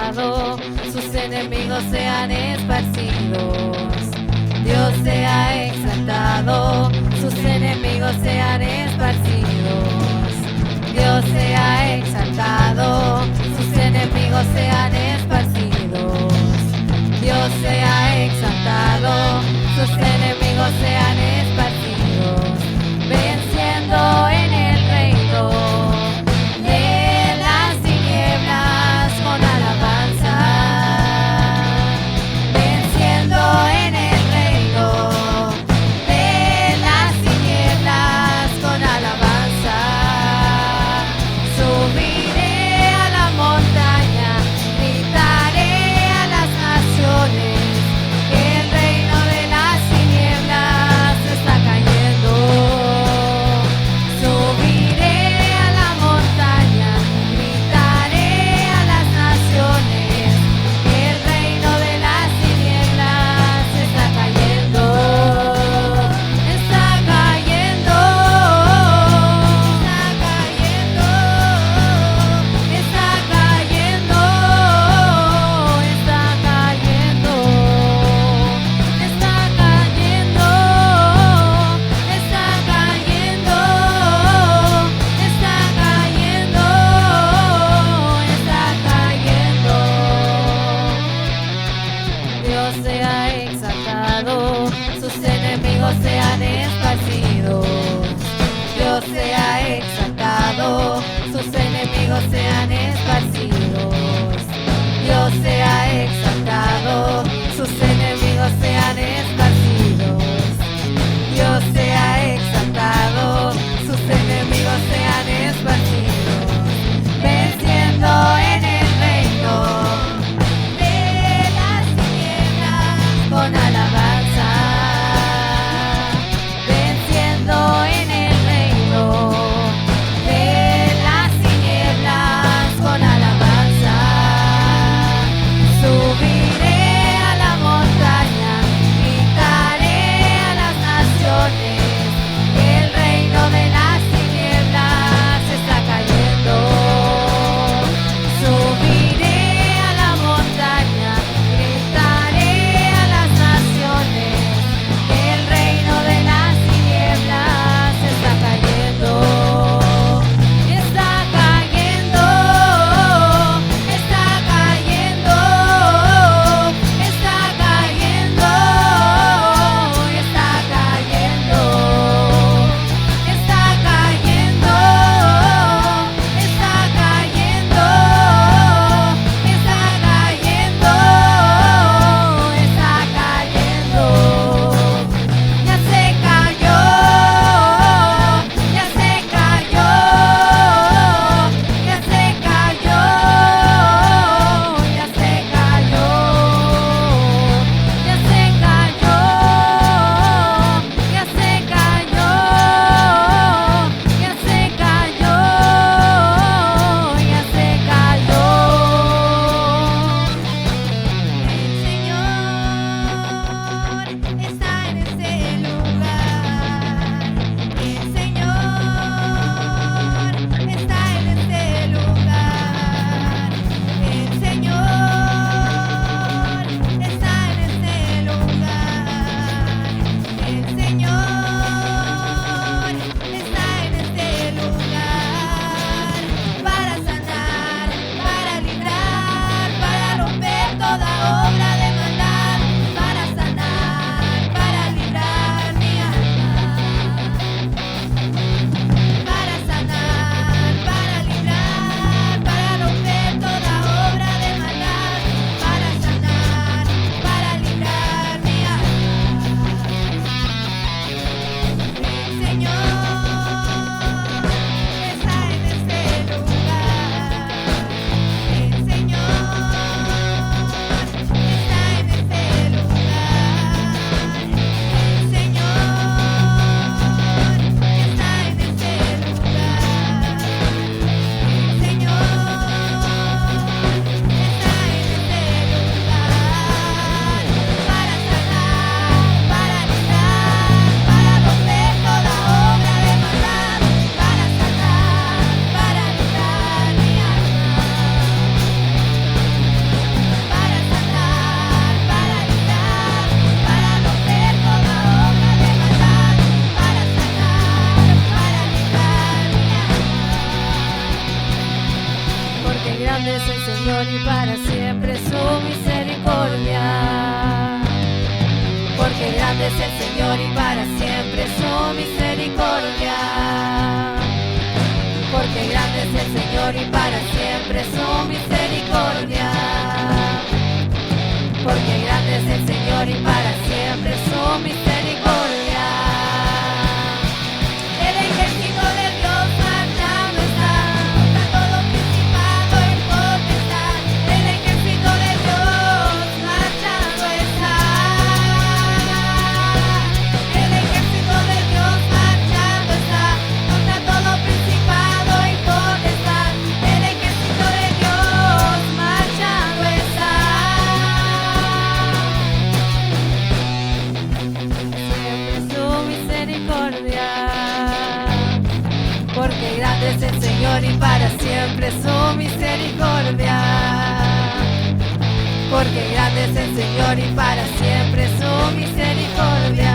exaltado, sus enemigos sean esparcidos. Dios sea exaltado, sus enemigos sean esparcidos. Dios sea exaltado, sus enemigos sean esparcidos. Dios sea exaltado, sus enemigos sean esparcidos, venciendo en el reino de las tinieblas con alabanza, venciendo en el reino de las tinieblas con alabanza. Subiré a la montaña, gritaré a las naciones, que el reino de las tinieblas está cayendo. Subiré a la montaña, gritaré a las naciones, que el reino de las tinieblas está cayendo. Está cayendo, está cayendo, está cayendo, está cayendo, está cayendo, está cayendo, está cayendo, está cayendo. Dios sea exaltado, sus enemigos sean esparcidos. Dios sea exaltado, sus enemigos sean esparcidos. Dios sea exaltado, sus enemigos sean esparcidos. Dios sea exaltado, sus enemigos sean esparcidos, venciendo en el reino de las tinieblas con alabanza, venciendo en el reino de las tinieblas con alabanza. Subiré a la montaña, gritaré grande es el Señor y para siempre su misericordia. Porque grande es el Señor y para siempre su misericordia. Porque grande es el Señor y para siempre su misericordia. Porque grande es el Señor y para siempre su misericordia. El ejército de Dios marchando está contra todo principado y potestad. El ejército de Dios marchando está. El ejército de Dios marchando está contra todo principado y potestad. El ejército de Dios marchando está. Siempre su misericordia. Porque grande es el Señor y para siempre su misericordia. Porque grande es el Señor y para siempre su misericordia.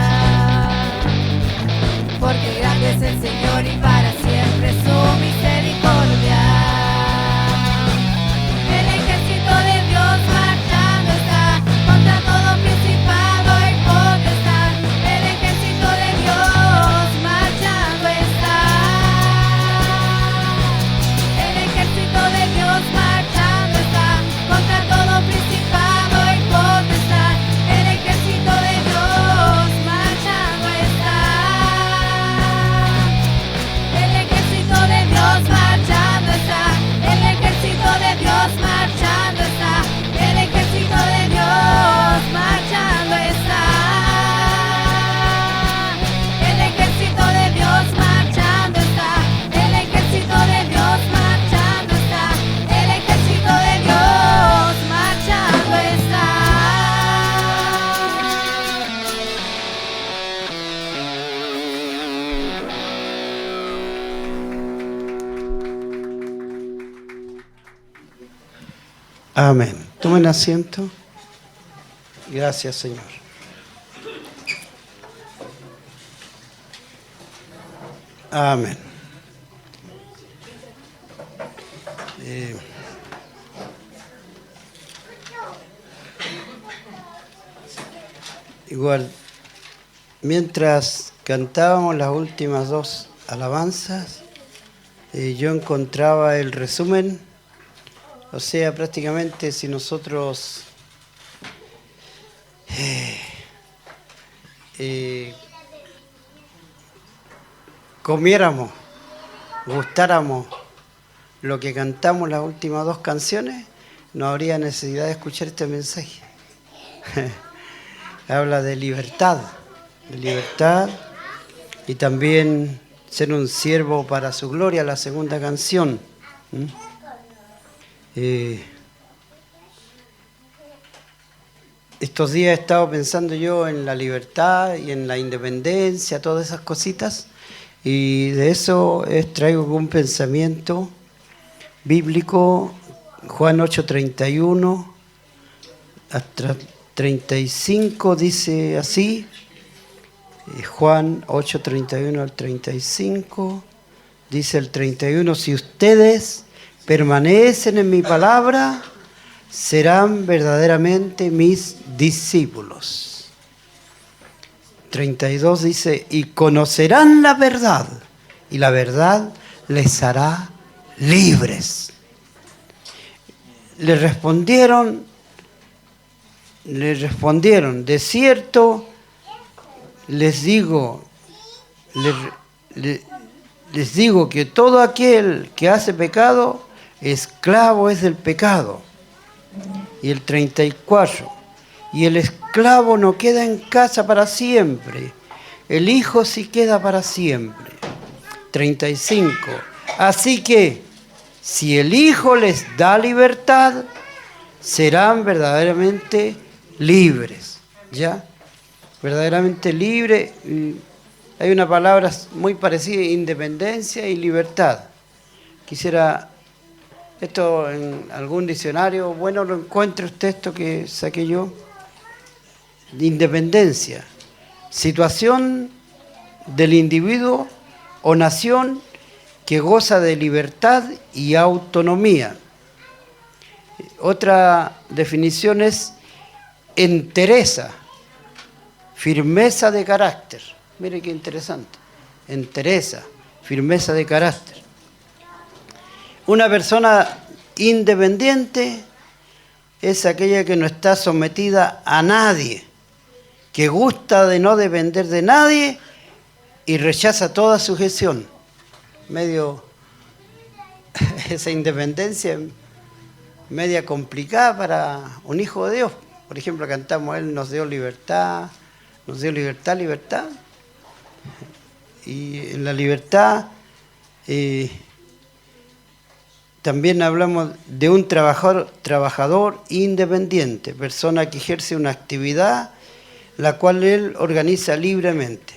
Porque grande es el Señor y para siempre su misericordia. El ejército de Dios marchando está contra todo principado y potestad. El ejército de Dios marchando está. El ejército de Dios marchando está contra todo principado y potestad. El ejército de Dios marchando está. El ejército de Dios marchando está. El ejército de Dios marchando está. El ejército de Dios marchando está. El ejército de Dios marchando está. El ejército de Dios marchando está. El ejército de Dios marchando está. Amén. Tomen asiento. Gracias, Señor. Amén. Igual, mientras cantábamos las últimas dos alabanzas, yo encontraba el resumen. O sea, prácticamente si nosotros comiéramos, gustáramos lo que cantamos las últimas dos canciones, no habría necesidad de escuchar este mensaje. Habla de libertad y también ser un siervo para su gloria, la segunda canción. Estos días he estado pensando yo en la libertad y en la independencia, todas esas cositas, y de eso traigo un pensamiento bíblico. Juan 8:31 hasta 35 dice así. Juan 8:31 al 35 dice el 31: si ustedes permanecen en mi palabra, serán verdaderamente mis discípulos. 32 dice: y conocerán la verdad, y la verdad les hará libres. Le respondieron, de cierto les digo que todo aquel que hace pecado, esclavo es del pecado. Y el 34: y el esclavo no queda en casa para siempre, el hijo sí queda para siempre. 35: así que si el hijo les da libertad, serán verdaderamente libres. ¿Ya? Verdaderamente libre. Hay una palabra muy parecida: independencia y libertad. Quisiera, esto en algún diccionario, bueno, lo encuentre usted, esto que saqué yo. Independencia, situación del individuo o nación que goza de libertad y autonomía. Otra definición es entereza, firmeza de carácter. Mire qué interesante. Entereza, firmeza de carácter. Una persona independiente es aquella que no está sometida a nadie, que gusta de no depender de nadie y rechaza toda sujeción. Medio esa independencia media complicada para un hijo de Dios. Por ejemplo, cantamos, Él nos dio libertad, libertad. Y en la libertad también hablamos de un trabajador independiente, persona que ejerce una actividad la cual él organiza libremente.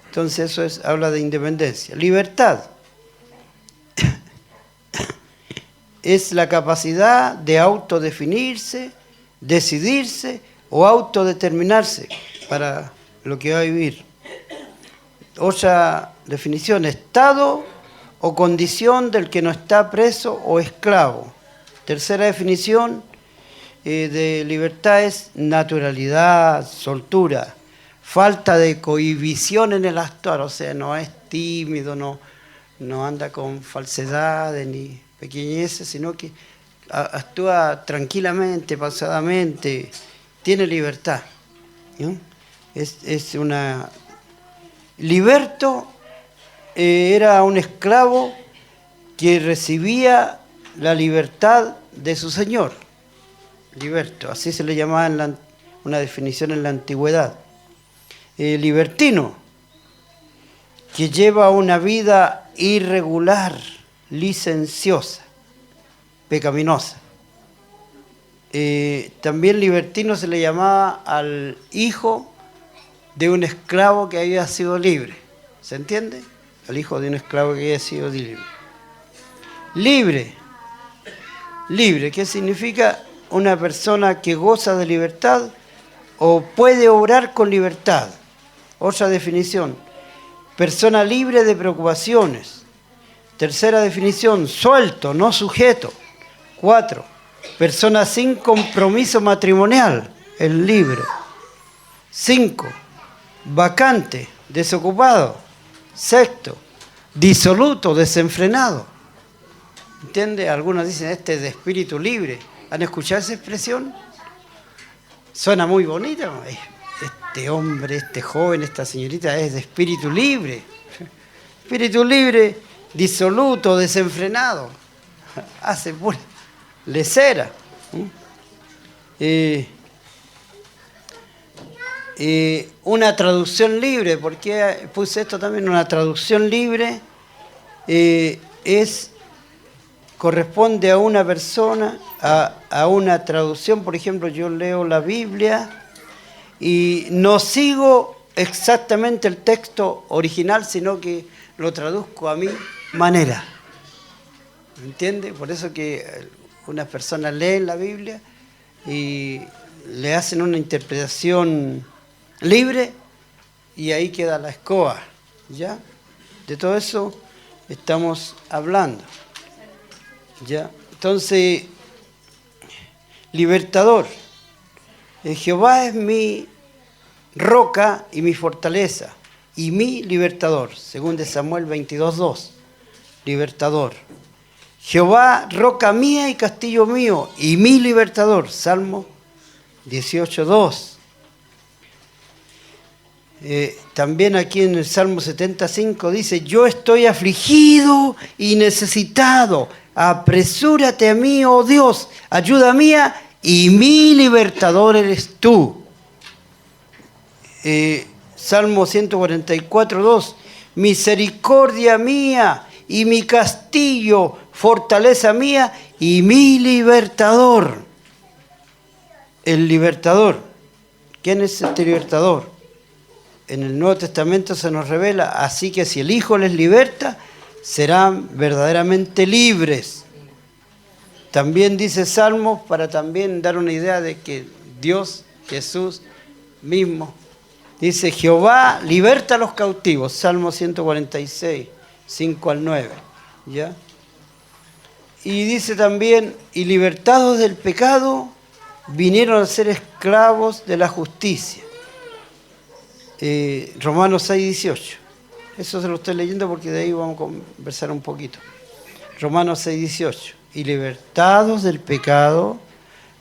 Entonces eso habla de independencia. Libertad es la capacidad de autodefinirse, decidirse o autodeterminarse para lo que va a vivir. Otra definición, estado o condición del que no está preso o esclavo. Tercera definición de libertad es naturalidad, soltura, falta de cohibición en el actuar, o sea, no es tímido, no anda con falsedades ni pequeñeces, sino que actúa tranquilamente, pausadamente, tiene libertad, ¿no? Es una... Liberto era un esclavo que recibía la libertad de su señor. Liberto, así se le llamaba en una definición en la antigüedad. Libertino, que lleva una vida irregular, licenciosa, pecaminosa. También libertino se le llamaba al hijo de un esclavo que había sido libre. ¿Se entiende? Al hijo de un esclavo que había sido libre. Libre, ¿qué significa? Una persona que goza de libertad o puede obrar con libertad. Otra definición, persona libre de preocupaciones. Tercera definición, suelto, no sujeto. 4, persona sin compromiso matrimonial, el libre. 5, vacante, desocupado. 6, disoluto, desenfrenado. ¿Entiende? Algunos dicen este es de espíritu libre. ¿Han escuchado esa expresión? Suena muy bonita. Este hombre, este joven, esta señorita es de espíritu libre. Espíritu libre, disoluto, desenfrenado. Hace pura lecera. Una traducción libre, ¿por qué puse esto también? Una traducción libre corresponde a una persona, a una traducción. Por ejemplo, yo leo la Biblia y no sigo exactamente el texto original, sino que lo traduzco a mi manera. ¿Me entiende? Por eso que unas personas leen la Biblia y le hacen una interpretación libre y ahí queda la escoba, ¿ya? De todo eso estamos hablando, ¿ya? Entonces, libertador. Jehová es mi roca y mi fortaleza y mi libertador, según de Samuel 22:2, libertador. Jehová, roca mía y castillo mío y mi libertador, Salmo 18:2. También aquí en el Salmo 75 dice, yo estoy afligido y necesitado, apresúrate a mí, oh Dios, ayuda mía y mi libertador eres tú. Salmo 144:2, misericordia mía y mi castillo, fortaleza mía y mi libertador. El libertador. ¿Quién es este libertador? En el Nuevo Testamento se nos revela, así que si el Hijo les liberta, serán verdaderamente libres. También dice Salmos, para también dar una idea de que Dios, Jesús mismo, dice, Jehová liberta a los cautivos, Salmo 146, 5 al 9. ¿Ya? Y dice también, y libertados del pecado, vinieron a ser esclavos de la justicia. Romanos 6, 18. Eso se lo estoy leyendo porque de ahí vamos a conversar un poquito. Romanos 6, 18. Y libertados del pecado,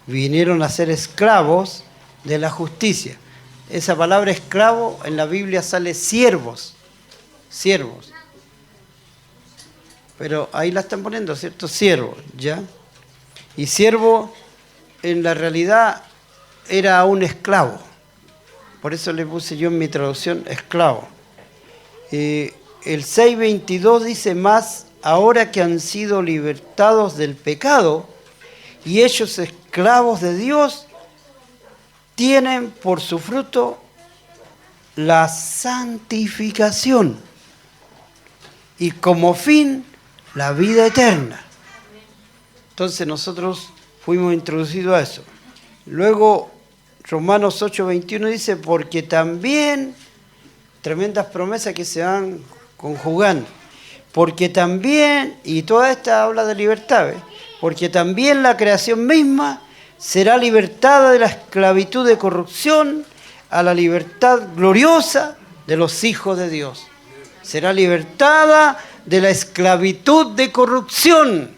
vinieron a ser esclavos de la justicia. Esa palabra esclavo en la Biblia sale siervos. Siervos. Pero ahí la están poniendo, ¿cierto? Siervos, ¿ya? Y siervo en la realidad era un esclavo. Por eso le puse yo en mi traducción esclavo. El 6.22 dice más, ahora que han sido libertados del pecado y hechos esclavos de Dios, tienen por su fruto la santificación y como fin la vida eterna. Entonces nosotros fuimos introducidos a eso. Luego Romanos 8:21 dice, porque también, tremendas promesas que se van conjugando, porque también, y toda esta habla de libertad, ¿ves? Porque también la creación misma será libertada de la esclavitud de corrupción a la libertad gloriosa de los hijos de Dios. Será libertada de la esclavitud de corrupción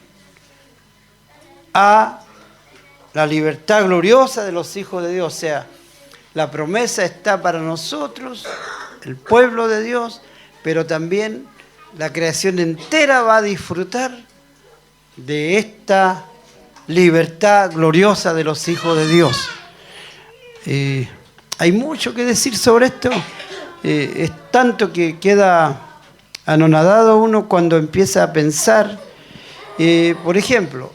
a la libertad gloriosa de los hijos de Dios. O sea, la promesa está para nosotros, el pueblo de Dios, pero también la creación entera va a disfrutar de esta libertad gloriosa de los hijos de Dios. Hay mucho que decir sobre esto. Es tanto que queda anonadado uno cuando empieza a pensar. Por ejemplo,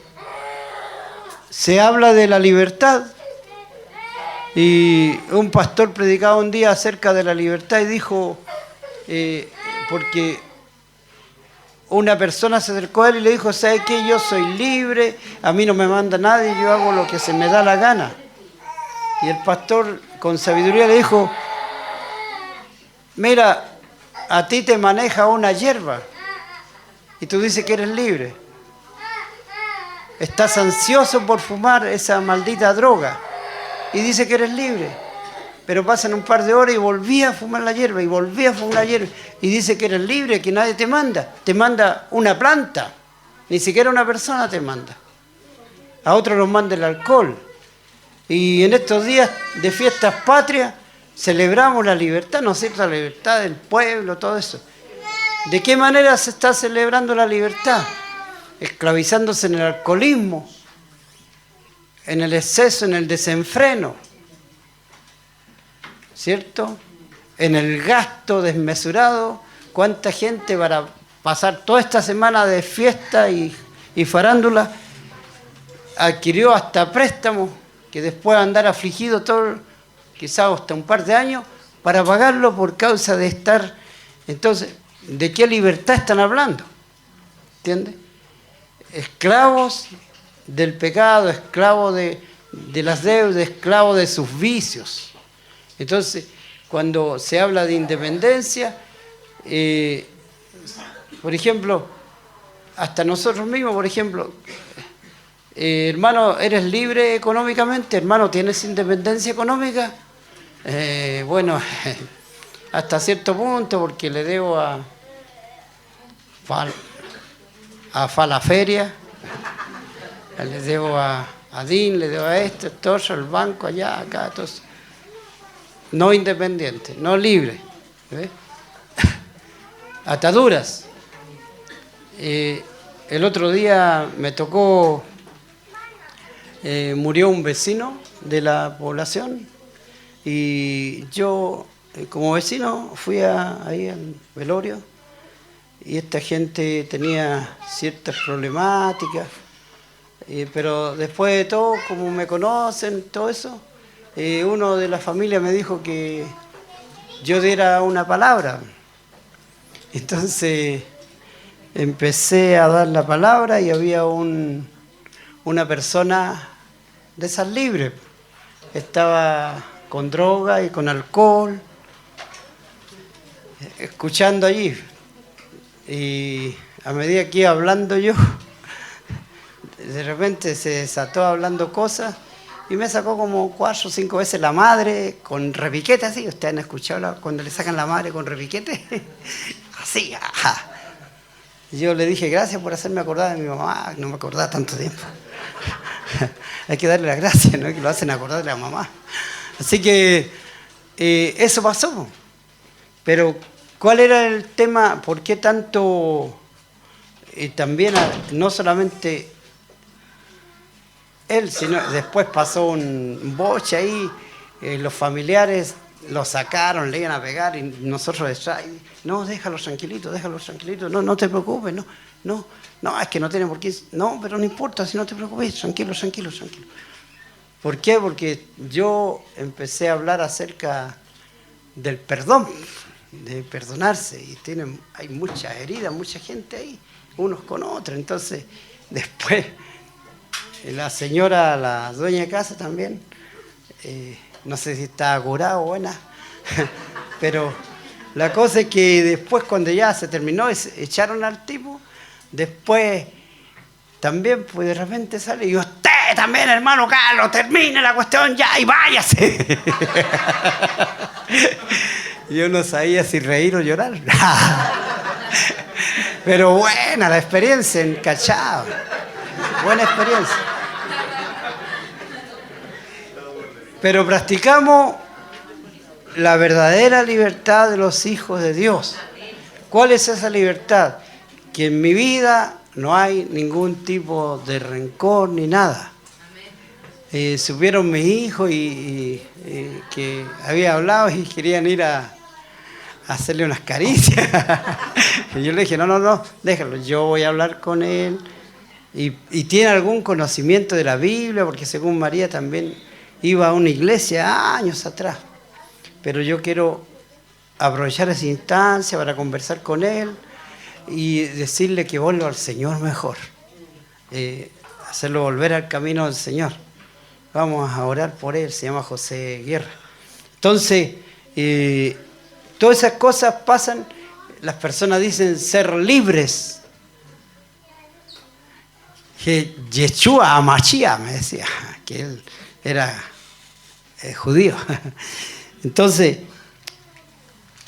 se habla de la libertad y un pastor predicaba un día acerca de la libertad y dijo, porque una persona se acercó a él y le dijo, ¿sabes qué? Yo soy libre, a mí no me manda nadie, yo hago lo que se me da la gana. Y el pastor con sabiduría le dijo, mira, a ti te maneja una hierba y tú dices que eres libre. Estás ansioso por fumar esa maldita droga y dice que eres libre. Pero pasan un par de horas y volví a fumar la hierba y volví a fumar la hierba y dice que eres libre, que nadie te manda. Te manda una planta, ni siquiera una persona te manda. A otros los manda el alcohol. Y en estos días de fiestas patrias celebramos la libertad, ¿no es cierto? La libertad del pueblo, todo eso. ¿De qué manera se está celebrando la libertad? Esclavizándose en el alcoholismo, en el exceso, en el desenfreno, ¿cierto? En el gasto desmesurado. ¿Cuánta gente para pasar toda esta semana de fiesta y farándula adquirió hasta préstamos que después andar afligido todo, quizás hasta un par de años, para pagarlo por causa de estar? Entonces, ¿de qué libertad están hablando? ¿Entiendes? Esclavos del pecado, esclavos de las deudas, esclavos de sus vicios. Entonces, cuando se habla de independencia, por ejemplo, hasta nosotros mismos, por ejemplo, hermano, ¿eres libre económicamente? Hermano, ¿tienes independencia económica? Bueno, hasta cierto punto, porque le debo a Falaferia, le debo a DIN, le debo a esto, todo eso, el banco allá, acá, todo eso. No independiente, no libre. ¿Ves? Ataduras. El otro día me tocó, murió un vecino de la población y yo como vecino fui ahí al velorio y esta gente tenía ciertas problemáticas, pero después de todo, como me conocen, todo eso, uno de la familia me dijo que yo diera una palabra. Entonces empecé a dar la palabra y había una persona de esas libres. Estaba con droga y con alcohol, escuchando allí. Y a medida que iba hablando yo, de repente se desató hablando cosas y me sacó como 4 o 5 veces la madre con repiquete así. ¿Ustedes han escuchado cuando le sacan la madre con repiquete? Así, ajá. Yo le dije, gracias por hacerme acordar de mi mamá, no me acordaba tanto tiempo. Hay que darle las gracias, ¿no? Que lo hacen acordar de la mamá. Así que eso pasó. Pero, ¿cuál era el tema? ¿Por qué tanto? También, no solamente él, sino después pasó un boche ahí, los familiares lo sacaron, le iban a pegar y nosotros detrás, no, déjalo tranquilito, no te preocupes, no, es que no tiene por qué, no, pero no importa, si no te preocupes, tranquilo. ¿Por qué? Porque yo empecé a hablar acerca del perdón, de perdonarse, y hay muchas heridas, mucha gente ahí, unos con otros. Entonces, después, la señora, la dueña de casa también, no sé si estaba curada o buena, pero la cosa es que después, cuando ya se terminó, echaron al tipo, después también, pues de repente sale, y usted también, hermano Carlos, termine la cuestión ya y váyase. Yo no sabía si reír o llorar. Pero buena la experiencia en Cachao. Buena experiencia. Pero practicamos la verdadera libertad de los hijos de Dios. ¿Cuál es esa libertad? Que en mi vida no hay ningún tipo de rencor ni nada. Supieron mis hijos y que había hablado y querían ir a hacerle unas caricias. Y yo le dije, no, déjalo, yo voy a hablar con él. Y tiene algún conocimiento de la Biblia, porque según María también iba a una iglesia años atrás. Pero yo quiero aprovechar esa instancia para conversar con él y decirle que vuelva al Señor mejor. Hacerlo volver al camino del Señor. Vamos a orar por él, se llama José Guerra. Entonces, todas esas cosas pasan, las personas dicen ser libres. Que Yeshua Amashia, me decía, que él era judío. Entonces,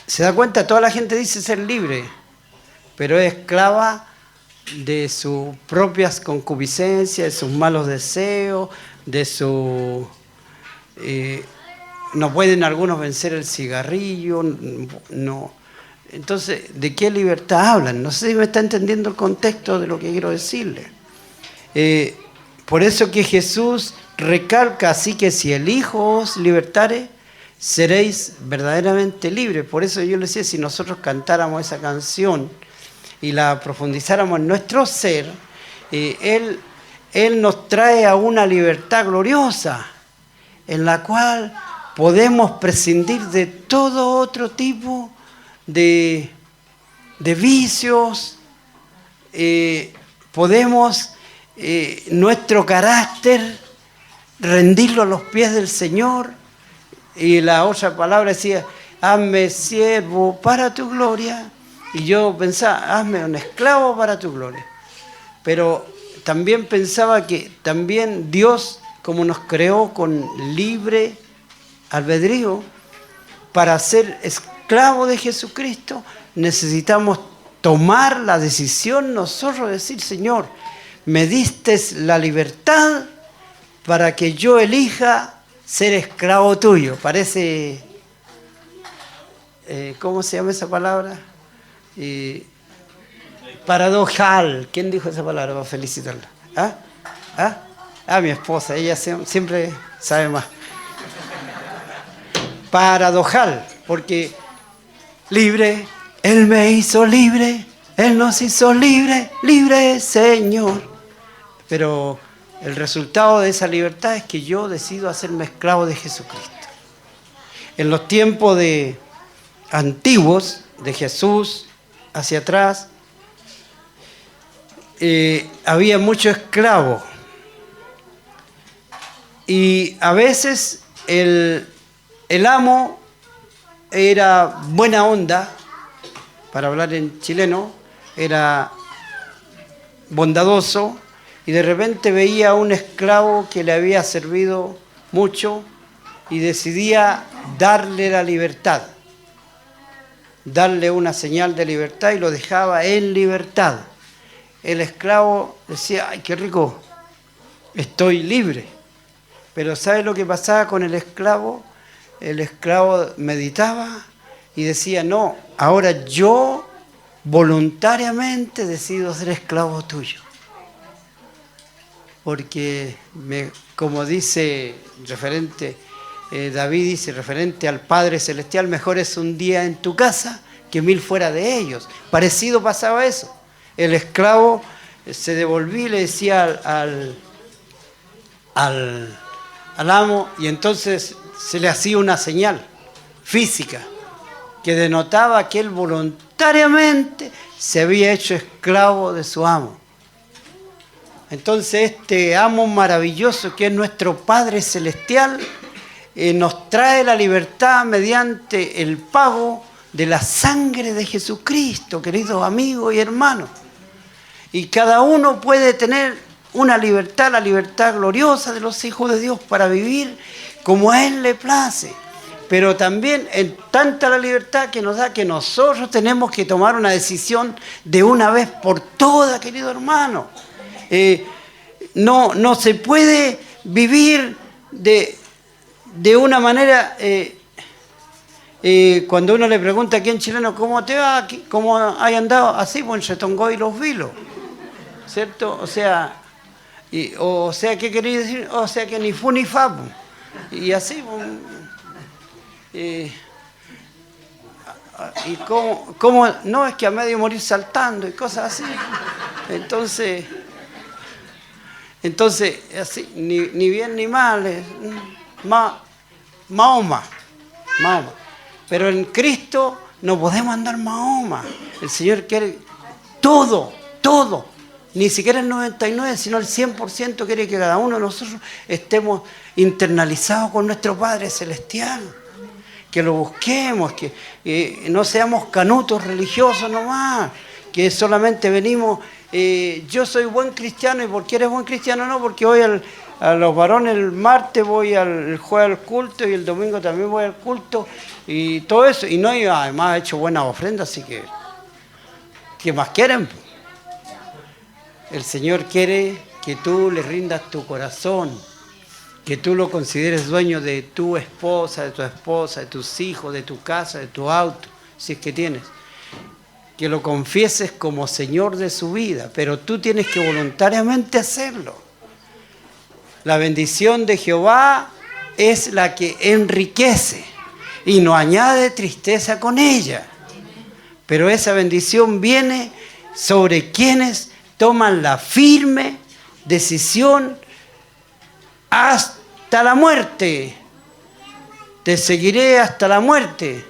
se da cuenta, toda la gente dice ser libre, pero es esclava de sus propias concupiscencias, de sus malos deseos, de su... no pueden algunos vencer el cigarrillo, no. Entonces, ¿de qué libertad hablan? No sé si me está entendiendo el contexto de lo que quiero decirle. Por eso que Jesús recalca, así que si el Hijo os libertare, seréis verdaderamente libres. Por eso yo le decía, si nosotros cantáramos esa canción y la profundizáramos en nuestro ser, Él nos trae a una libertad gloriosa, en la cual podemos prescindir de todo otro tipo de vicios, podemos nuestro carácter rendirlo a los pies del Señor. Y la otra palabra decía, hazme siervo para tu gloria. Y yo pensaba, hazme un esclavo para tu gloria. Pero también pensaba que también Dios, como nos creó con libre albedrío, para ser esclavo de Jesucristo, necesitamos tomar la decisión nosotros de decir, Señor, me diste la libertad para que yo elija ser esclavo tuyo. Parece, ¿cómo se llama esa palabra? Paradojal. ¿Quién dijo esa palabra? Para felicitarla. Mi esposa, ella siempre sabe más. Paradojal, porque libre, Él me hizo libre, Él nos hizo libre, libre Señor. Pero el resultado de esa libertad es que yo decido hacerme esclavo de Jesucristo. En los tiempos antiguos de Jesús, hacia atrás, había muchos esclavos. Y a veces el amo era buena onda, para hablar en chileno, era bondadoso, y de repente veía a un esclavo que le había servido mucho y decidía darle la libertad, darle una señal de libertad y lo dejaba en libertad. El esclavo decía, ¡ay, qué rico! Estoy libre. Pero ¿sabe lo que pasaba con el esclavo? El esclavo meditaba y decía, no, ahora yo voluntariamente decido ser esclavo tuyo. Porque, como dice David dice, referente al Padre Celestial, mejor es un día en tu casa que 1000 fuera de ellos. Parecido pasaba eso. El esclavo se devolvía y le decía al amo, y entonces se le hacía una señal física que denotaba que él voluntariamente se había hecho esclavo de su amo. Entonces este amo maravilloso que es nuestro Padre Celestial nos trae la libertad mediante el pago de la sangre de Jesucristo, queridos amigos y hermanos. Y cada uno puede tener una libertad, la libertad gloriosa de los hijos de Dios para vivir como a Él le place. Pero también es tanta la libertad que nos da que nosotros tenemos que tomar una decisión de una vez por todas, querido hermano. No se puede vivir de una manera... cuando uno le pregunta aquí en chileno, ¿cómo te va? ¿Cómo hay andado? Así, pues entre Tongoy y Los Vilos, ¿cierto? O sea, ¿qué quería decir? O sea, que ni fu ni fa, pues. Y así, pues, y cómo, no, es que a medio morir saltando y cosas así. Entonces así, ni bien ni mal, Mahoma. Pero en Cristo no podemos andar Mahoma. El Señor quiere todo, ni siquiera el 99%, sino el 100% quiere que cada uno de nosotros estemos internalizados con nuestro Padre Celestial. Que lo busquemos, que no seamos canutos religiosos nomás, que solamente venimos, yo soy buen cristiano, ¿y por qué eres buen cristiano? No, porque voy a los varones el martes, voy el jueves al culto y el domingo también voy al culto y todo eso, y no, y además he hecho buenas ofrendas, así que ¿qué más quieren? El Señor quiere que tú le rindas tu corazón, que tú lo consideres dueño de tu esposa, de tus hijos, de tu casa, de tu auto, si es que tienes. Que lo confieses como Señor de su vida, pero tú tienes que voluntariamente hacerlo. La bendición de Jehová es la que enriquece y no añade tristeza con ella. Pero esa bendición viene sobre quienes toman la firme decisión hasta la muerte. Te seguiré hasta la muerte.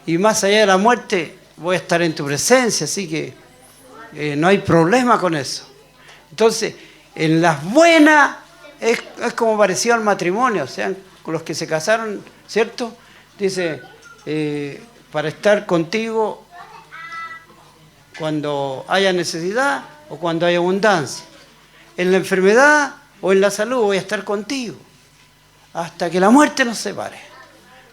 Y más allá de la muerte voy a estar en tu presencia, así que no hay problema con eso. Entonces, en las buenas es como parecido al matrimonio, o sea, con los que se casaron, ¿cierto? Dice, para estar contigo cuando haya necesidad o cuando haya abundancia. En la enfermedad o en la salud voy a estar contigo hasta que la muerte nos separe,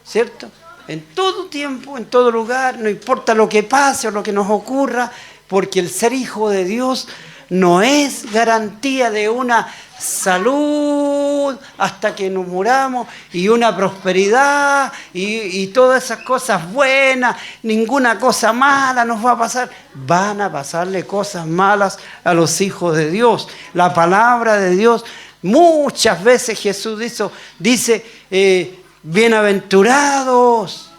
¿cierto? En todo tiempo, en todo lugar, no importa lo que pase o lo que nos ocurra, porque el ser hijo de Dios no es garantía de una salud hasta que nos muramos y una prosperidad y todas esas cosas buenas, ninguna cosa mala nos va a pasar. Van a pasarle cosas malas a los hijos de Dios. La palabra de Dios, muchas veces Jesús dice bienaventurados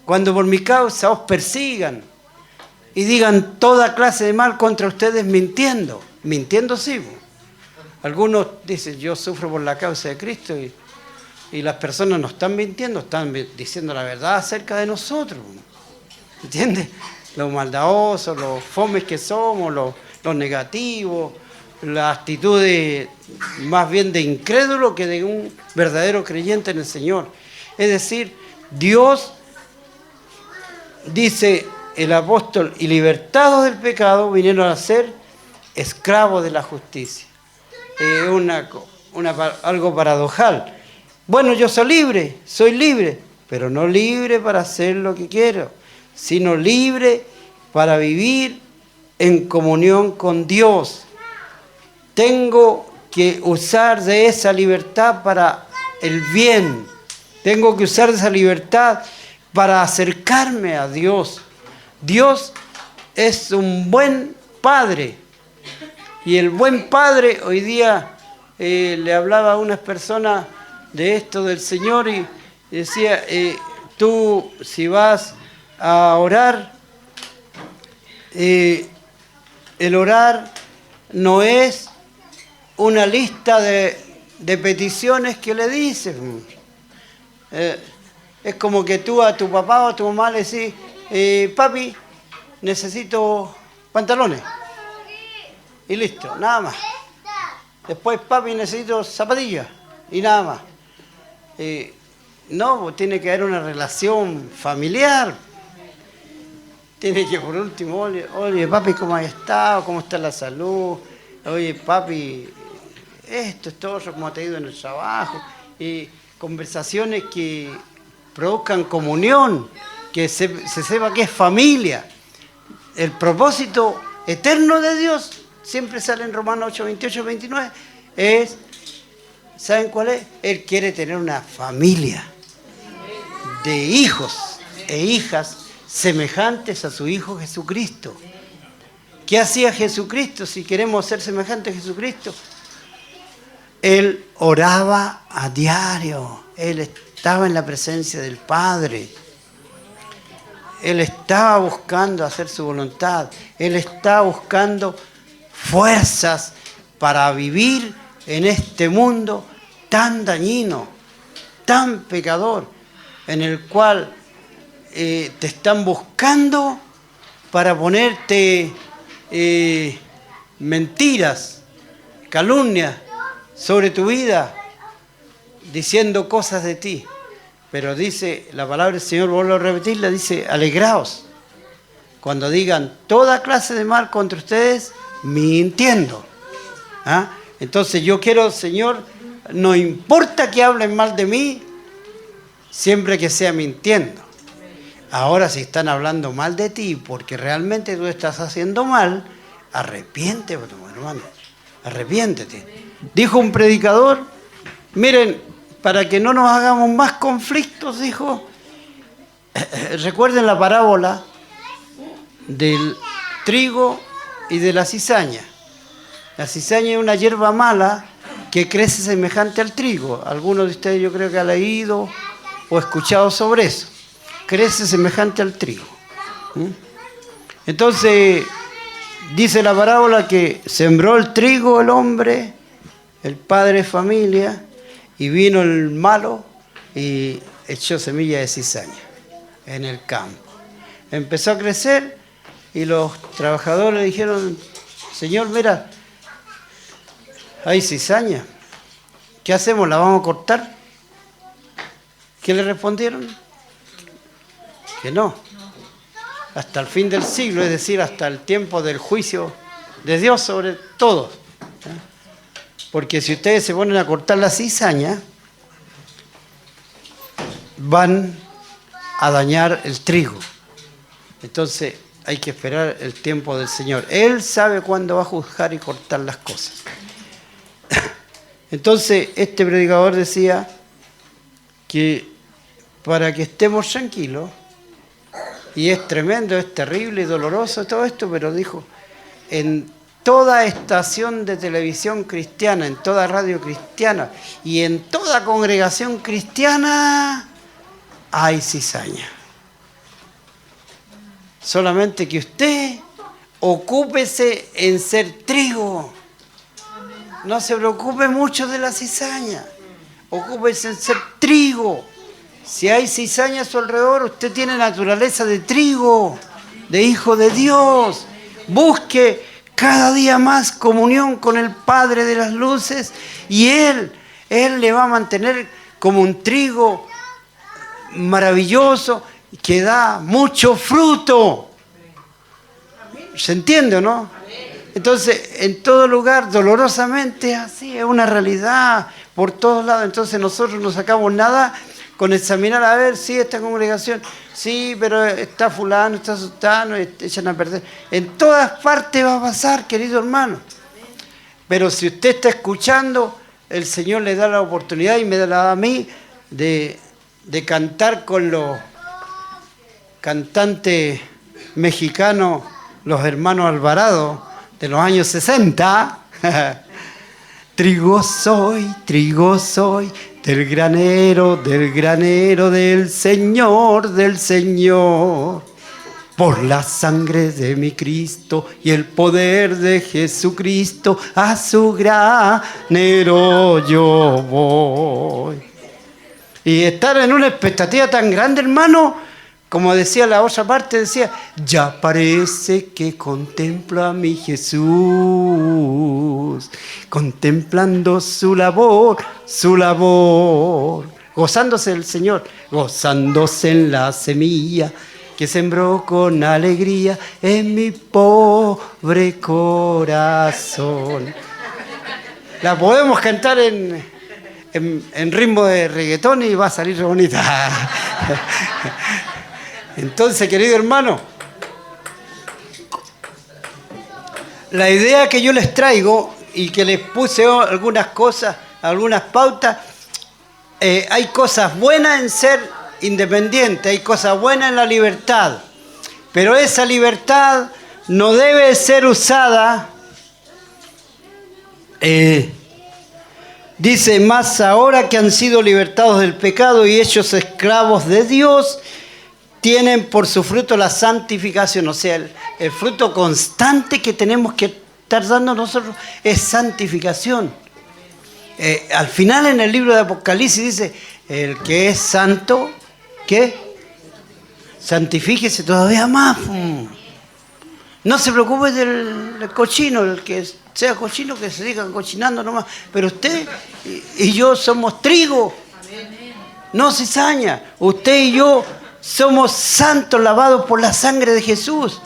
cuando por mi causa os persigan y digan toda clase de mal contra ustedes mintiendo. Mintiendo sí. Algunos dicen, yo sufro por la causa de Cristo y las personas no están mintiendo, están diciendo la verdad acerca de nosotros. ¿Entiendes? Los maldadosos, los fomes que somos, los negativos, la actitud más bien de incrédulo que de un verdadero creyente en el Señor. Es decir, Dios, dice el apóstol, y libertados del pecado vinieron a ser esclavo de la justicia. Algo paradojal. Bueno, yo soy libre, pero no libre para hacer lo que quiero, sino libre para vivir en comunión con Dios. Tengo que usar de esa libertad para el bien. Tengo que usar esa libertad para acercarme a Dios. Dios es un buen Padre. Y el buen Padre, hoy día le hablaba a unas personas de esto del Señor y decía, tú si vas a orar, el orar no es una lista de peticiones que le dices. Es como que tú a tu papá o a tu mamá le decís, papi, necesito pantalones. Y listo, nada más. Después, papi, necesito zapatillas. Y nada más. No, tiene que haber una relación familiar. Tiene que, por último, oye, papi, ¿cómo has estado? ¿Cómo está la salud? Oye, papi, esto, ¿cómo te ha ido en el trabajo? Y conversaciones que produzcan comunión, que se sepa que es familia. El propósito eterno de Dios, siempre sale en Romanos 8, 28, 29, ¿saben cuál es? Él quiere tener una familia de hijos e hijas semejantes a su Hijo Jesucristo. ¿Qué hacía Jesucristo si queremos ser semejantes a Jesucristo? Él oraba a diario, Él estaba en la presencia del Padre. Él estaba buscando hacer su voluntad. Él estaba buscando fuerzas para vivir en este mundo tan dañino, tan pecador, en el cual te están buscando para ponerte mentiras, calumnias sobre tu vida, diciendo cosas de ti. Pero dice, la palabra del Señor, vuelvo a repetirla, dice, alegraos cuando digan toda clase de mal contra ustedes, mintiendo. ¿Ah? Entonces yo quiero, Señor, no importa que hablen mal de mí, siempre que sea mintiendo. Ahora, si están hablando mal de ti, porque realmente tú estás haciendo mal, arrepiéntete, hermano, arrepiéntete. Dijo un predicador, miren, para que no nos hagamos más conflictos, dijo, recuerden la parábola del trigo y de la cizaña. La cizaña es una hierba mala que crece semejante al trigo. Algunos de ustedes yo creo que han leído o escuchado sobre eso. Crece semejante al trigo. Entonces, dice la parábola que sembró el trigo el hombre, el padre de familia, y vino el malo y echó semilla de cizaña en el campo. Empezó a crecer y los trabajadores le dijeron, Señor, mira, hay cizaña, ¿qué hacemos? ¿La vamos a cortar? ¿Qué le respondieron? Que no. Hasta el fin del siglo, es decir, hasta el tiempo del juicio de Dios sobre todos. Porque si ustedes se ponen a cortar la cizaña, van a dañar el trigo. Entonces hay que esperar el tiempo del Señor. Él sabe cuándo va a juzgar y cortar las cosas. Entonces este predicador decía que para que estemos tranquilos, y es tremendo, es terrible y doloroso todo esto, pero dijo, en toda estación de televisión cristiana, en toda radio cristiana y en toda congregación cristiana hay cizaña. Solamente que usted ocúpese en ser trigo. No se preocupe mucho de la cizaña. Ocúpese en ser trigo. Si hay cizaña a su alrededor, usted tiene naturaleza de trigo, de hijo de Dios. Busque cada día más comunión con el Padre de las luces y Él le va a mantener como un trigo maravilloso que da mucho fruto. ¿Se entiende o no? Entonces, en todo lugar, dolorosamente, así es una realidad por todos lados. Entonces nosotros no sacamos nada con examinar, a ver, sí, esta congregación, sí, pero está fulano, está sultano, echan a perder. En todas partes va a pasar, querido hermano. Pero si usted está escuchando, el Señor le da la oportunidad y me la da a mí de cantar con los cantantes mexicanos, los hermanos Alvarado, de los años 60. Trigo soy, del granero del Señor, del Señor. Por la sangre de mi Cristo y el poder de Jesucristo, a su granero yo voy. Y estar en una expectativa tan grande, hermano, como decía la otra parte, decía, ya parece que contemplo a mi Jesús, contemplando su labor, gozándose el Señor, gozándose en la semilla que sembró con alegría en mi pobre corazón. La podemos cantar en ritmo de reggaetón y va a salir bonita. Entonces, querido hermano, la idea que yo les traigo y que les puse algunas cosas, algunas pautas, hay cosas buenas en ser independiente, hay cosas buenas en la libertad, pero esa libertad no debe ser usada, dice, más ahora que han sido libertados del pecado y hechos esclavos de Dios, tienen por su fruto la santificación. O sea, el fruto constante que tenemos que estar dando nosotros es santificación. Al final en el libro de Apocalipsis dice, el que es santo, ¿qué? Santifíquese todavía más. No se preocupe del cochino, el que sea cochino que se siga cochinando nomás. Pero usted y yo somos trigo, no cizaña. Usted y yo somos santos lavados por la sangre de Jesús.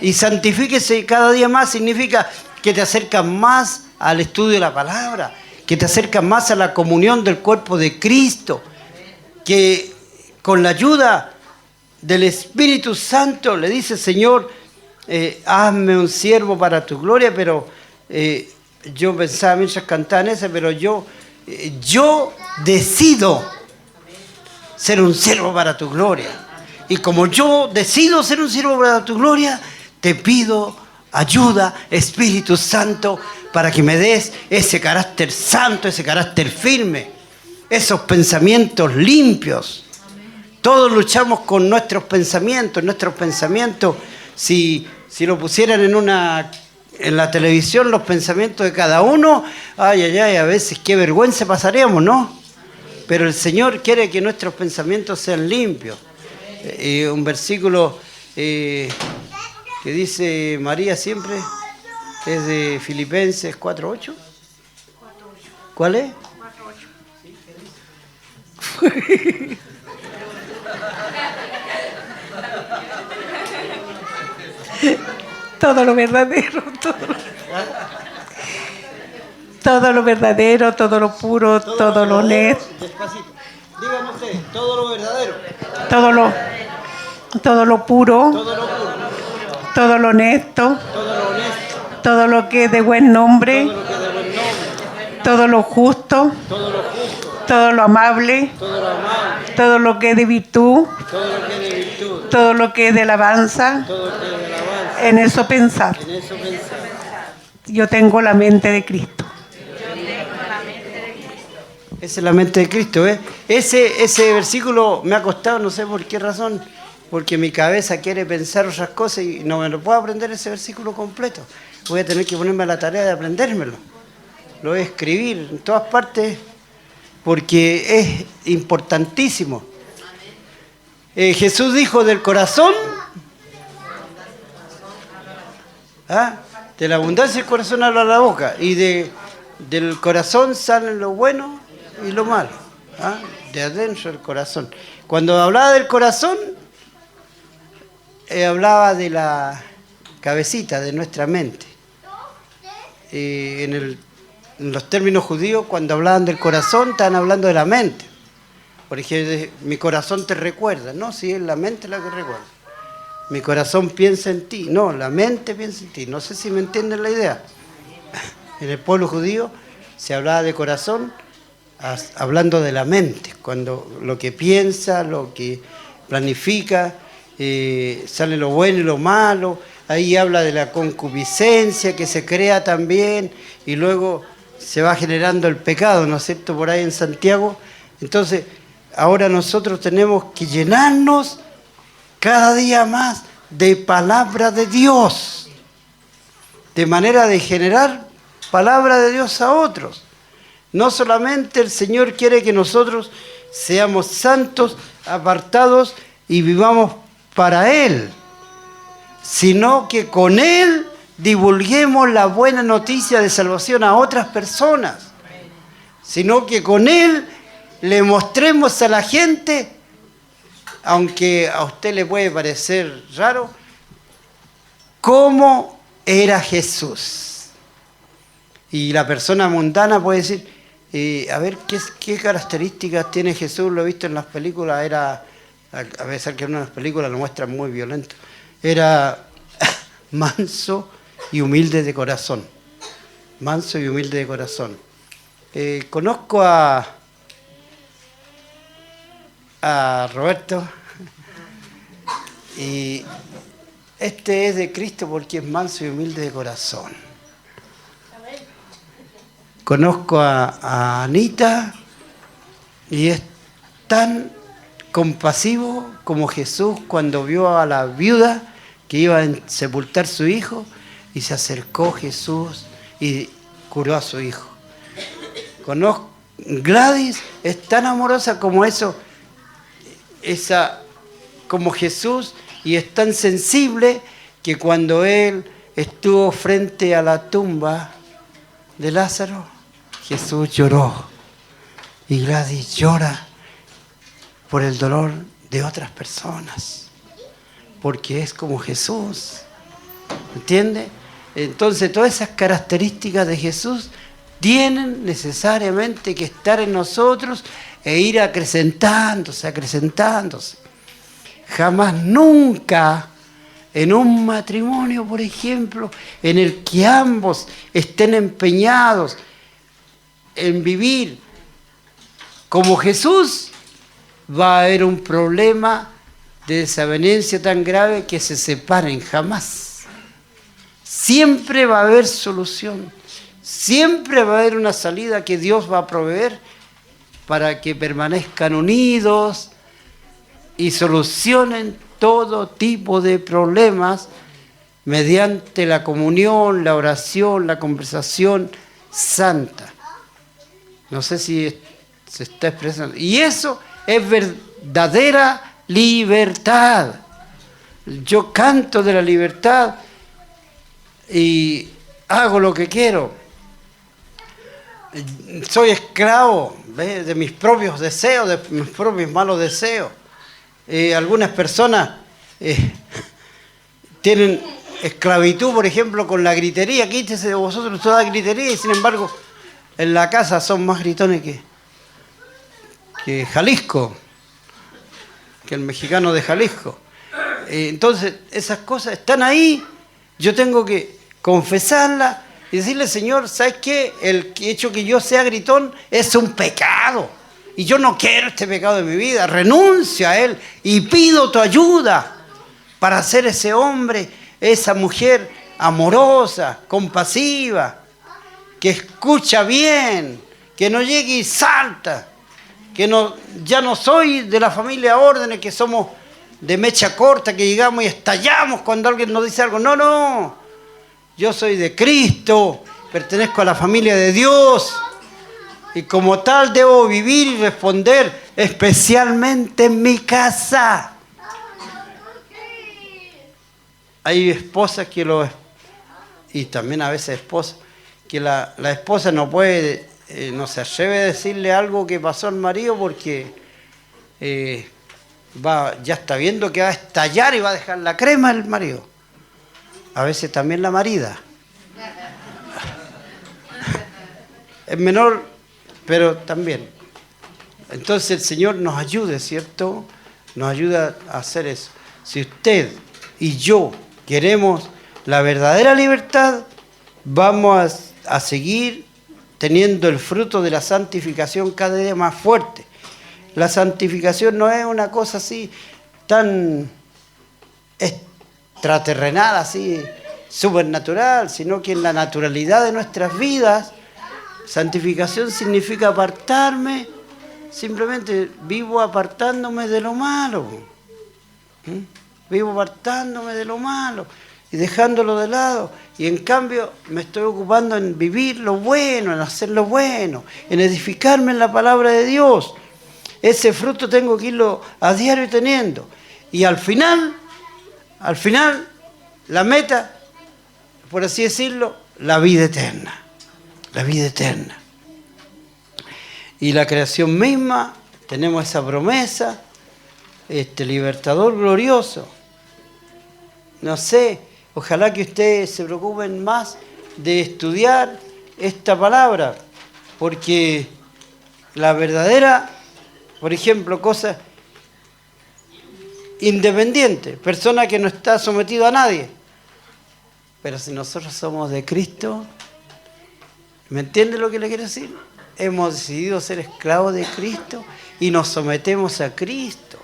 Y santifíquese cada día más significa que te acercas más al estudio de la palabra, que te acercas más a la comunión del cuerpo de Cristo, que con la ayuda del Espíritu Santo le dice, Señor, hazme un siervo para tu gloria, pero yo pensaba mientras cantaban esa, pero yo decido ser un siervo para tu gloria. Y como yo decido ser un siervo para tu gloria, te pido ayuda, Espíritu Santo, para que me des ese carácter santo, ese carácter firme, esos pensamientos limpios. Todos luchamos con nuestros pensamientos. Si lo pusieran en la televisión, los pensamientos de cada uno, a veces qué vergüenza pasaríamos, ¿no? Pero el Señor quiere que nuestros pensamientos sean limpios. Un versículo que dice María siempre es de Filipenses 4:8. ¿Cuál es? 4:8. Todo lo verdadero, todo lo verdadero, todo lo puro, todo lo honesto. Despacito. Díganme ustedes, todo lo verdadero. Todo lo puro, todo lo honesto, todo lo que es de buen nombre, todo lo justo, todo lo amable, todo lo que es de virtud, todo lo que es de alabanza, en eso pensar. Yo tengo la mente de Cristo. Esa es la mente de Cristo, ¿eh? Ese versículo me ha costado, no sé por qué razón, porque mi cabeza quiere pensar otras cosas y no me lo puedo aprender ese versículo completo. Voy a tener que ponerme a la tarea de aprendérmelo. Lo voy a escribir en todas partes porque es importantísimo. Jesús dijo, del corazón, de la abundancia del corazón habla la boca, y del corazón salen lo bueno y lo malo, de adentro del corazón. Cuando hablaba del corazón, hablaba de la cabecita, de nuestra mente. en los términos judíos, cuando hablaban del corazón, estaban hablando de la mente. Por ejemplo, mi corazón te recuerda. No, si es la mente la que recuerda. Mi corazón piensa en ti. No, la mente piensa en ti. No sé si me entienden la idea. En el pueblo judío se hablaba de corazón hablando de la mente. Cuando lo que piensa, lo que planifica, sale lo bueno y lo malo. Ahí habla de la concupiscencia que se crea también y luego se va generando el pecado, ¿no es cierto? Por ahí en Santiago. Entonces, ahora nosotros tenemos que llenarnos cada día más de palabra de Dios, de manera de generar palabra de Dios a otros. No solamente el Señor quiere que nosotros seamos santos, apartados y vivamos para Él, sino que con Él divulguemos la buena noticia de salvación a otras personas, sino que con Él le mostremos a la gente, aunque a usted le puede parecer raro, cómo era Jesús. Y la persona mundana puede decir, a ver, ¿qué características tiene Jesús? Lo he visto en las películas, a pesar que en unas películas lo muestran muy violento, era manso y humilde de corazón. Manso y humilde de corazón. Conozco a Roberto y este es de Cristo porque es manso y humilde de corazón. Conozco a Anita y es tan compasivo como Jesús cuando vio a la viuda que iba a sepultar su hijo y se acercó Jesús y curó a su hijo. Conozco Gladys, es tan amorosa como como Jesús, y es tan sensible que cuando él estuvo frente a la tumba de Lázaro, Jesús lloró. Y Gladys llora por el dolor de otras personas, porque es como Jesús, ¿entiende? Entonces todas esas características de Jesús tienen necesariamente que estar en nosotros e ir acrecentándose. Jamás, nunca, en un matrimonio, por ejemplo, en el que ambos estén empeñados en vivir como Jesús, va a haber un problema de desavenencia tan grave que se separen jamás. Siempre va a haber solución, siempre va a haber una salida que Dios va a proveer para que permanezcan unidos y solucionen todo tipo de problemas mediante la comunión, la oración, la conversación santa. No sé si se está expresando. Y eso es verdadera libertad. Yo canto de la libertad y hago lo que quiero. Soy esclavo de mis propios deseos, de mis propios malos deseos. Algunas personas tienen esclavitud, por ejemplo, con la gritería. Quítese de vosotros toda gritería, y sin embargo en la casa son más gritones que Jalisco, que el mexicano de Jalisco. Entonces esas cosas están ahí. Yo tengo que confesarlas y decirle: Señor, ¿sabes qué? El hecho que yo sea gritón es un pecado. Y yo no quiero este pecado de mi vida. Renuncio a él y pido tu ayuda para ser ese hombre, esa mujer amorosa, compasiva, que escucha bien, que no llegue y salta, que ya no soy de la familia Órdenes, que somos de mecha corta, que llegamos y estallamos cuando alguien nos dice algo. No, no. Yo soy de Cristo, pertenezco a la familia de Dios. Y como tal debo vivir y responder, especialmente en mi casa. Hay esposas y también a veces esposas, que la esposa no puede, no se atreve a decirle algo que pasó al marido porque ya está viendo que va a estallar y va a dejar la crema el marido. A veces también la marida. es menor, pero también. Entonces el Señor nos ayude, ¿cierto? Nos ayuda a hacer eso. Si usted y yo queremos la verdadera libertad, vamos a seguir teniendo el fruto de la santificación cada día más fuerte. La santificación no es una cosa así tan extraterrenal, así supernatural, sino que en la naturalidad de nuestras vidas, santificación significa apartarme, simplemente vivo apartándome de lo malo. Vivo apartándome de lo malo y dejándolo de lado. Y en cambio me estoy ocupando en vivir lo bueno, en hacer lo bueno, en edificarme en la palabra de Dios. Ese fruto tengo que irlo a diario teniendo. Y al final, la meta, por así decirlo, la vida eterna. La vida eterna. Y la creación misma, tenemos esa promesa, este libertador glorioso. No sé, ojalá que ustedes se preocupen más de estudiar esta palabra, porque la verdadera, por ejemplo, cosa independiente, persona que no está sometido a nadie. Pero si nosotros somos de Cristo, ¿me entiende lo que le quiero decir? Hemos decidido ser esclavos de Cristo y nos sometemos a Cristo.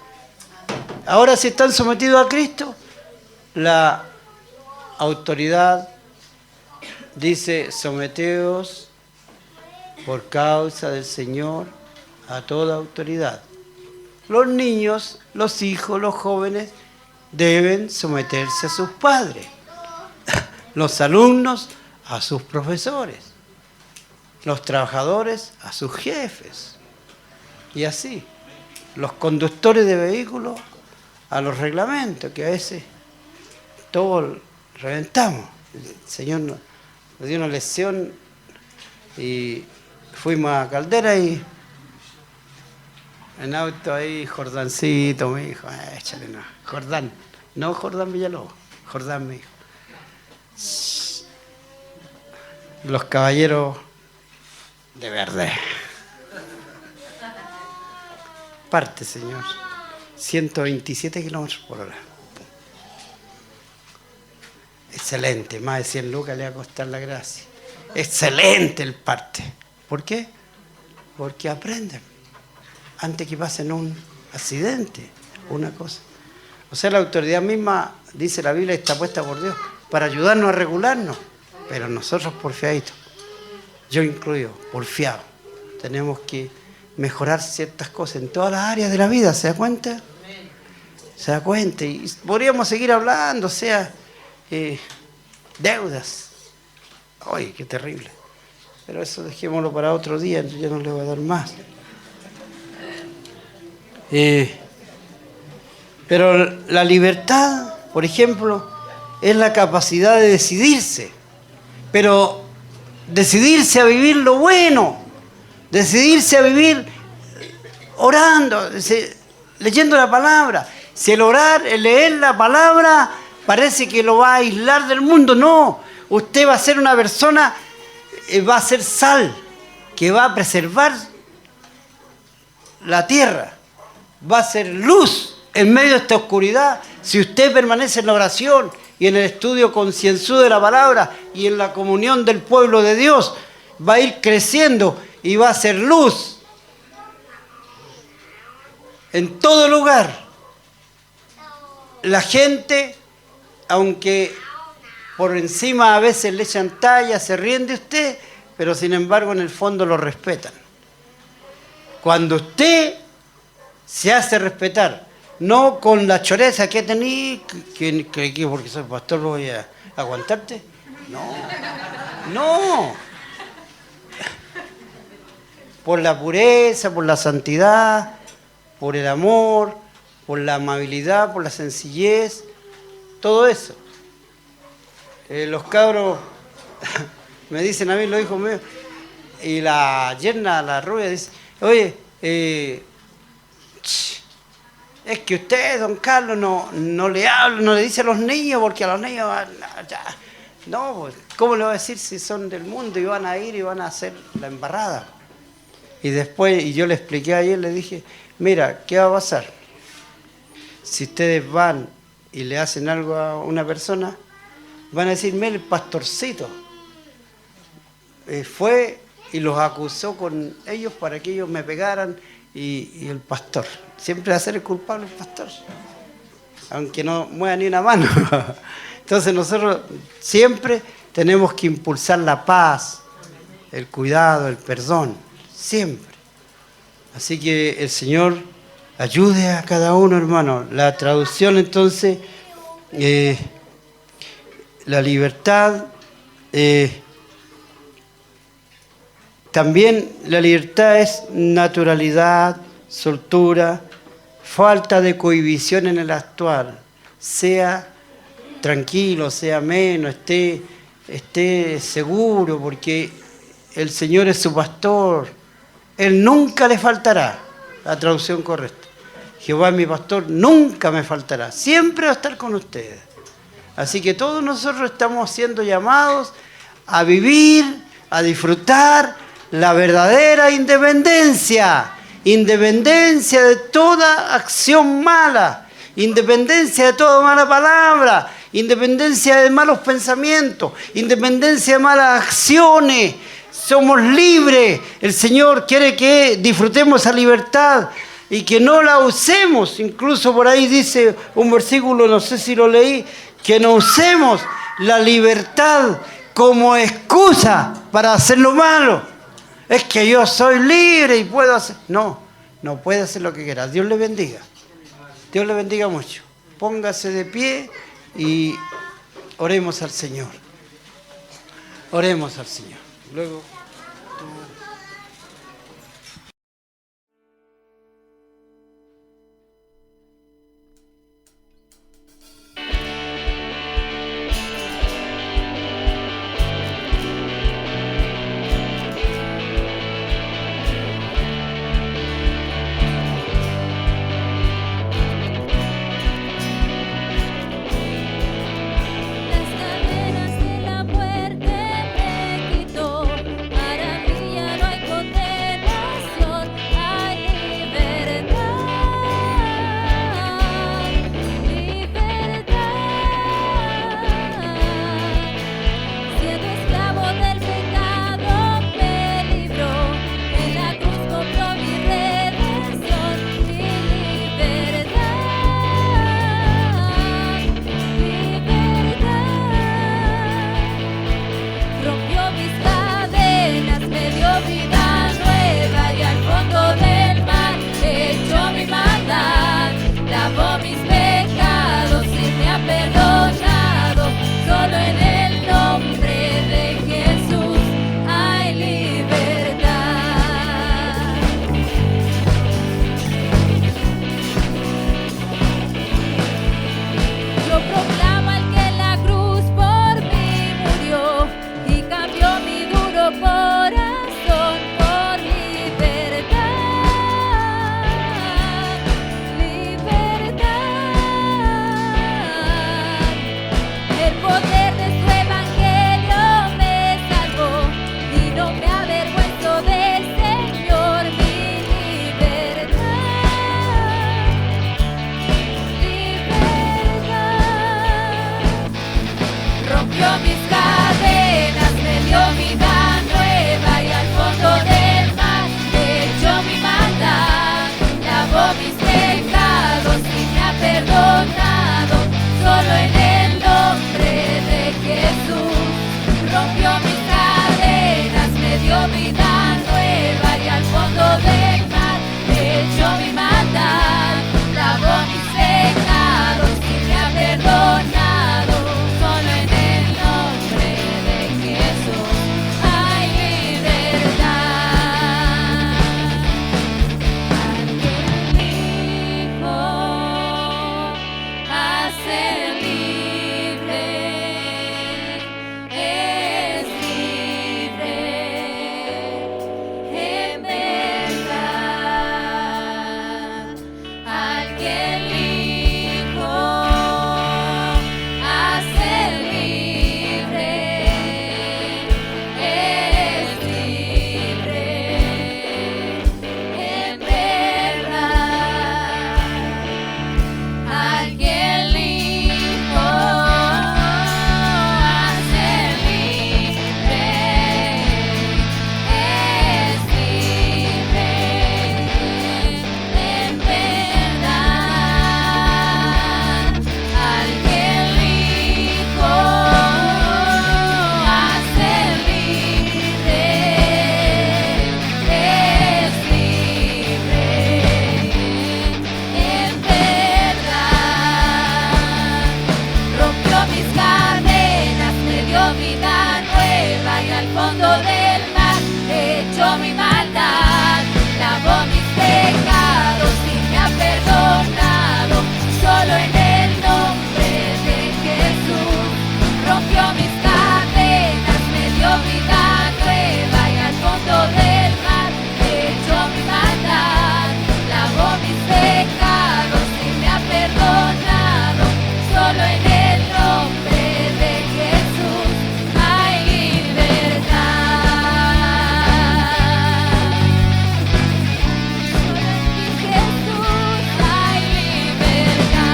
Ahora, si están sometidos a Cristo, la autoridad dice: someteos por causa del Señor a toda autoridad. Los niños, los hijos, los jóvenes deben someterse a sus padres. Los alumnos a sus profesores. Los trabajadores a sus jefes. Y así. Los conductores de vehículos a los reglamentos, que a veces todos reventamos. El Señor nos dio una lección y fuimos a Caldera y en auto ahí, Jordancito me dijo, échale no, Jordán, no Jordán Villalobos, Jordán me dijo. Los caballeros de verde. Parte, Señor. 127 kilómetros por hora. Excelente, más de 100 lucas le va a costar la gracia. Excelente el parte. ¿Por qué? Porque aprenden antes que pasen un accidente, una cosa. O sea, la autoridad misma, dice la Biblia, está puesta por Dios para ayudarnos a regularnos, pero nosotros porfiaditos, yo incluido, porfiado, tenemos que mejorar ciertas cosas en todas las áreas de la vida, ¿se da cuenta? Se da cuenta, y podríamos seguir hablando, o sea, deudas. ¡Ay, qué terrible! Pero eso dejémoslo para otro día, yo no le voy a dar más. Pero la libertad, por ejemplo, es la capacidad de decidirse, pero decidirse a vivir lo bueno, decidirse a vivir orando, leyendo la palabra. Si el orar, el leer la palabra parece que lo va a aislar del mundo, no. Usted va a ser una persona, va a ser sal, que va a preservar la tierra, va a ser luz en medio de esta oscuridad. Si usted permanece en la oración y en el estudio concienzudo de la palabra y en la comunión del pueblo de Dios, va a ir creciendo y va a ser luz en todo lugar. La gente, aunque por encima a veces le echan talla, se ríen de usted, pero sin embargo en el fondo lo respetan. Cuando usted se hace respetar, no con la choreza que tenés, que porque soy pastor voy a aguantarte. No. Por la pureza, por la santidad, por el amor, por la amabilidad, por la sencillez, todo eso. Los cabros me dicen a mí, los hijos míos, y la yerna, la rubia, dice: oye, es que usted, don Carlos, no le habla, no le dice a los niños, porque a los niños No, pues, ¿cómo le voy a decir si son del mundo y van a ir y van a hacer la embarrada? Y después, y yo le expliqué ayer, le dije, mira, ¿qué va a pasar? Si ustedes van y le hacen algo a una persona, van a decir, mira, el pastorcito fue y los acusó con ellos para que ellos me pegaran y el pastor. Siempre va a ser el culpable el pastor, aunque no mueva ni una mano. Entonces nosotros siempre tenemos que impulsar la paz, el cuidado, el perdón, siempre. Así que el Señor ayude a cada uno, hermano. La traducción entonces, la libertad, también la libertad es naturalidad, soltura, falta de cohibición en el actuar, sea tranquilo, sea ameno, esté seguro, porque el Señor es su pastor, Él nunca le faltará, la traducción correcta. Jehová es mi pastor, nunca me faltará, siempre va a estar con ustedes. Así que todos nosotros estamos siendo llamados a vivir, a disfrutar la verdadera independencia, independencia de toda acción mala, independencia de toda mala palabra, independencia de malos pensamientos, independencia de malas acciones. Somos libres. El Señor quiere que disfrutemos esa libertad y que no la usemos. Incluso por ahí dice un versículo, no sé si lo leí, que no usemos la libertad como excusa para hacer lo malo. Es que yo soy libre y puedo hacer... No, no puede hacer lo que quiera. Dios le bendiga. Dios le bendiga mucho. Póngase de pie y oremos al Señor. Oremos al Señor. Luego... Las cadenas de la muerte me quitó, para mí ya no hay condenación, hay libertad, libertad. Siendo esclavo del pecado me libró, en la cruz compró mi redención, mi libertad, libertad. Rompió mis cadenas, me dio vida nueva y al fondo del mar echó mi maldad, lavó mis pecados y me ha perdonado. Solo en el nombre de Jesús hay libertad. Yo proclamo al que en la cruz por mí murió y cambió mi duro corazón por libertad, libertad. El poder de su evangelio me salvó y no me avergüenzo del Señor, mi libertad, libertad. Rompió mis cadenas, me dio vida nueva hecho mi maldad, lavó mis pecados y me ha perdonado. Solo en el nombre de Jesús rompió mis cadenas, me dio vida nueva y al fondo del mar hecho mi maldad, lavó mis pecados y me ha perdonado. Solo en el nombre de Jesús hay libertad. Solo en ti, Jesús, hay libertad.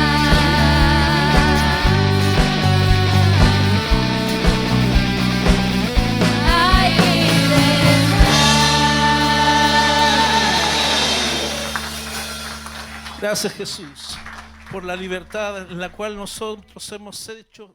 Hay libertad. Gracias, Jesús, por la libertad en la cual nosotros hemos hecho